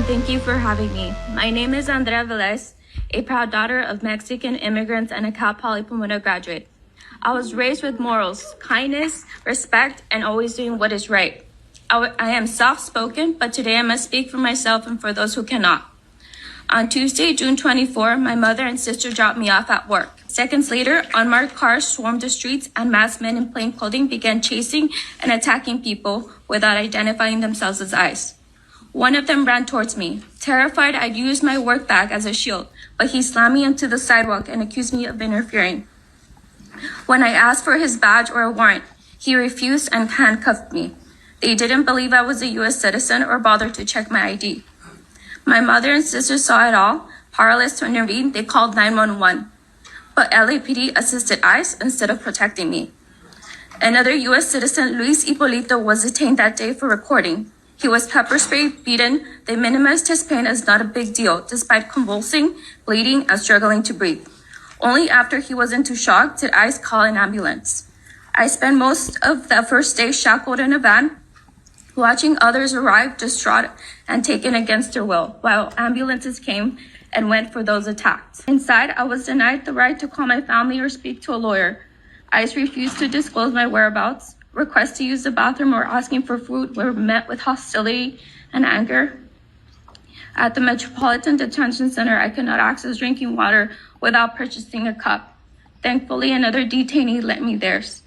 and thank you for having me. My name is Andrea Velez, a proud daughter of Mexican immigrants and a Cal Poly Pomona graduate. I was raised with morals, kindness, respect, and always doing what is right. I am soft-spoken, but today I must speak for myself and for those who cannot. On Tuesday, June 24, my mother and sister dropped me off at work. Seconds later, unmarked cars swarmed the streets and masked men in plain clothing began chasing and attacking people without identifying themselves as ICE. One of them ran towards me. Terrified, I'd used my work bag as a shield, but he slammed me into the sidewalk and accused me of interfering. When I asked for his badge or a warrant, he refused and handcuffed me. They didn't believe I was a U.S. citizen or bothered to check my ID. My mother and sister saw it all. Powerless to intervene, they called 911. But LAPD assisted ICE instead of protecting me. Another U.S. citizen, Luis Hipolito, was detained that day for recording. He was pepper sprayed, beaten. They minimized his pain as not a big deal, despite convulsing, bleeding, and struggling to breathe. Only after he was into shock did ICE call an ambulance. I spent most of the first day shackled in a van, watching others arrive distraught and taken against their will, while ambulances came and went for those attacked. Inside, I was denied the right to call my family or speak to a lawyer. ICE refused to disclose my whereabouts. Requests to use the bathroom or asking for food were met with hostility and anger. At the Metropolitan Detention Center, I could not access drinking water without purchasing a cup. Thankfully, another detainee lent me theirs.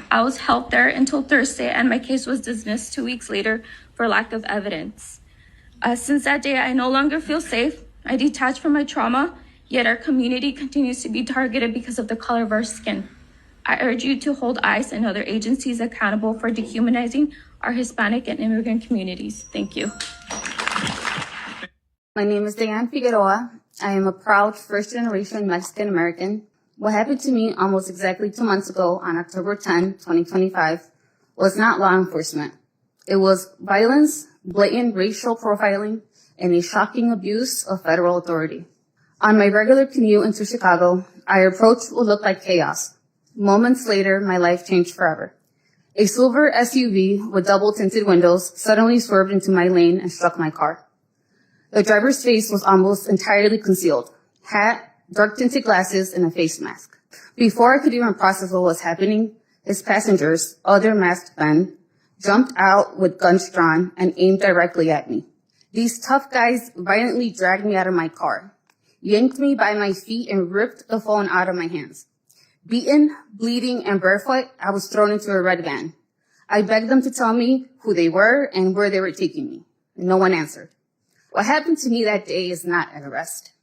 I was held there until Thursday, and my case was dismissed 2 weeks later for lack of evidence. Since that day, I no longer feel safe. I detached from my trauma, yet our community continues to be targeted because of the color of our skin. I urge you to hold ICE and other agencies accountable for dehumanizing our Hispanic and immigrant communities. Thank you. My name is Diane Figueroa. I am a proud first-generation Mexican-American. What happened to me almost exactly 2 months ago on October 10, 2025, was not law enforcement. It was violence, blatant racial profiling, and a shocking abuse of federal authority. On my regular commute into Chicago, I approached what looked like chaos. Moments later, my life changed forever. A silver SUV with double tinted windows suddenly swerved into my lane and struck my car. The driver's face was almost entirely concealed. Hat, dark tinted glasses, and a face mask. Before I could even process what was happening, his passengers, other masked men, jumped out with guns drawn and aimed directly at me. These tough guys violently dragged me out of my car, yanked me by my feet, and ripped the phone out of my hands. Beaten, bleeding, and barefoot, I was thrown into a red van. I begged them to tell me who they were and where they were taking me. No one answered. What happened to me that day is not an arrest.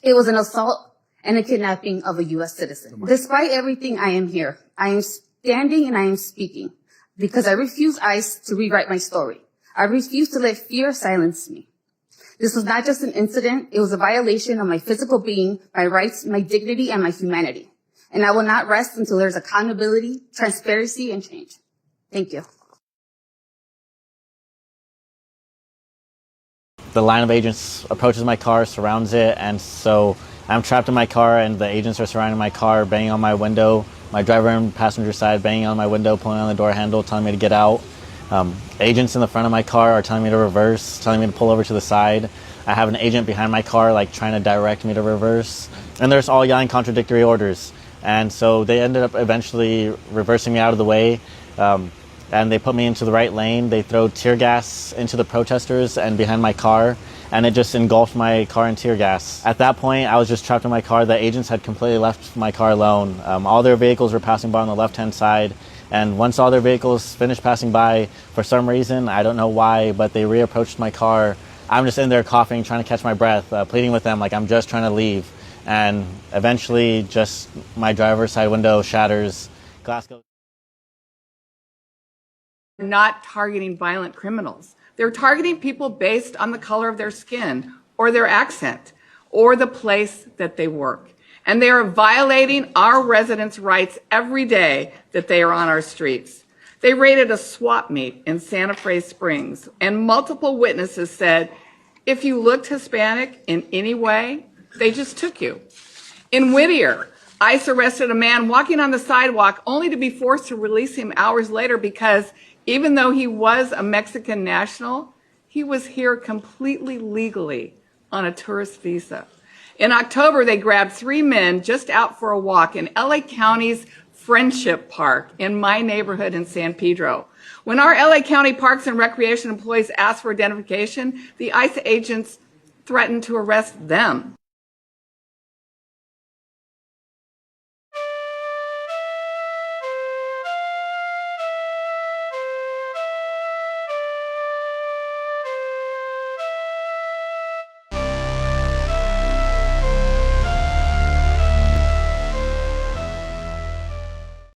It was an assault and a kidnapping of a U.S. citizen. Despite everything, I am here. I am standing and I am speaking because I refuse ICE to rewrite my story. I refuse to let fear silence me. This was not just an incident. It was a violation of my physical being, my rights, my dignity, and my humanity. And I will not rest until there's accountability, transparency, and change. Thank you. The line of agents approaches my car, surrounds it, and so I'm trapped in my car and the agents are surrounding my car, banging on my window, my driver and passenger side banging on my window, pulling on the door handle, telling me to get out. Agents in the front of my car are telling me to reverse, telling me to pull over to the side. I have an agent behind my car trying to direct me to reverse. And they're all yelling contradictory orders. And so they ended up eventually reversing me out of the way. And they put me into the right lane. They throw tear gas into the protesters and behind my car, and it just engulfed my car in tear gas. At that point, I was just trapped in my car. The agents had completely left my car alone. All their vehicles were passing by on the left-hand side, and once all their vehicles finished passing by, for some reason, I don't know why, but they reapproached my car. I'm just in there coughing, trying to catch my breath, pleading with them like I'm just trying to leave. And eventually, just my driver's side window shatters, glass goes. Not targeting violent criminals. They're targeting people based on the color of their skin or their accent or the place that they work. And they are violating our residents' rights every day that they are on our streets. They raided a swap meet in Santa Fe Springs, and multiple witnesses said, if you looked Hispanic in any way, they just took you. In Whittier, ICE arrested a man walking on the sidewalk only to be forced to release him hours later because even though he was a Mexican national, He was here completely legally on a tourist visa. In October, they grabbed 3 men just out for a walk in LA County's Friendship Park in my neighborhood in San Pedro. When our LA County Parks and Recreation employees asked for identification, the ICE agents threatened to arrest them.